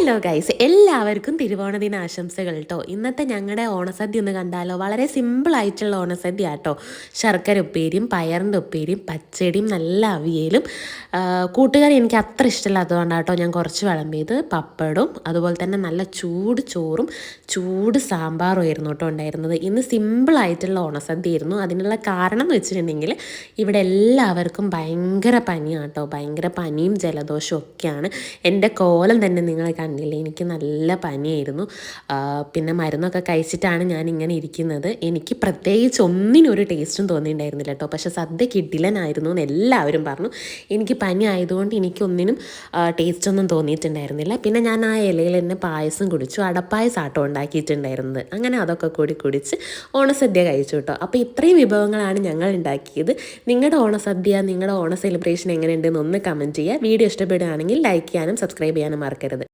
Hello guys, എല്ലാവർക്കും തിരുവോണ ദിന ആശംസകൾ കേട്ടോ. ഇന്നത്തെ ഞങ്ങളുടെ ഓണസദ്യ ഒന്ന് കണ്ടാലോ. വളരെ സിമ്പിളായിട്ടുള്ള ഓണസദ്യ കേട്ടോ. ശർക്കര ഉപ്പേരിയും പയറിൻ്റെ ഉപ്പേരിയും പച്ചടിയും നല്ല അവിയലും കൂട്ടുകറി എനിക്ക് അത്ര ഇഷ്ടമില്ലാത്തതുകൊണ്ടാണ് കേട്ടോ ഞാൻ കുറച്ച് വിളമ്പിയത്. പപ്പടും അതുപോലെ തന്നെ നല്ല ചൂട് ചോറും ചൂട് സാമ്പാറും ആയിരുന്നു കേട്ടോ ഉണ്ടായിരുന്നത്. ഇന്ന് സിമ്പിളായിട്ടുള്ള ഓണസദ്യ ആയിരുന്നു. അതിനുള്ള കാരണം എന്ന് വെച്ചിട്ടുണ്ടെങ്കിൽ ഇവിടെ എല്ലാവർക്കും ഭയങ്കര പനിയാണ് കേട്ടോ. ഭയങ്കര പനിയും ജലദോഷവും ഒക്കെയാണ്. എൻ്റെ കോലം തന്നെ നിങ്ങൾ കണ്ടില്ലേ, എനിക്ക് നല്ല പനിയായിരുന്നു. പിന്നെ മരുന്നൊക്കെ കഴിച്ചിട്ടാണ് ഞാൻ ഇങ്ങനെ ഇരിക്കുന്നത്. എനിക്ക് പ്രത്യേകിച്ച് ഒന്നിനും ഒരു ടേസ്റ്റും തോന്നിയിട്ടുണ്ടായിരുന്നില്ല കേട്ടോ. പക്ഷേ സദ്യ കിടിലനായിരുന്നു എന്ന് എല്ലാവരും പറഞ്ഞു. എനിക്ക് പനി ആയതുകൊണ്ട് എനിക്കൊന്നിനും ടേസ്റ്റൊന്നും തോന്നിയിട്ടുണ്ടായിരുന്നില്ല. പിന്നെ ഞാൻ ആ ഇലയിൽ തന്നെ പായസം കുടിച്ചു. അടപ്പായസം ആട്ടോ ഉണ്ടാക്കിയിട്ടുണ്ടായിരുന്നത്. അങ്ങനെ അതൊക്കെ കൂടി കുടിച്ച് ഓണസദ്യ കഴിച്ചു കേട്ടോ. അപ്പോൾ ഇത്രയും വിഭവങ്ങളാണ് ഞങ്ങൾ ഉണ്ടാക്കിയത്. നിങ്ങളുടെ ഓണസദ്യ, നിങ്ങളുടെ ഓണ സെലിബ്രേഷൻ എങ്ങനെയുണ്ടെന്ന് ഒന്ന് കമൻറ്റ് ചെയ്യുക. വീഡിയോ ഇഷ്ടപ്പെടുകയാണെങ്കിൽ ലൈക്ക് ചെയ്യാനും സബ്സ്ക്രൈബ് ചെയ്യാനും മറക്കരുത്.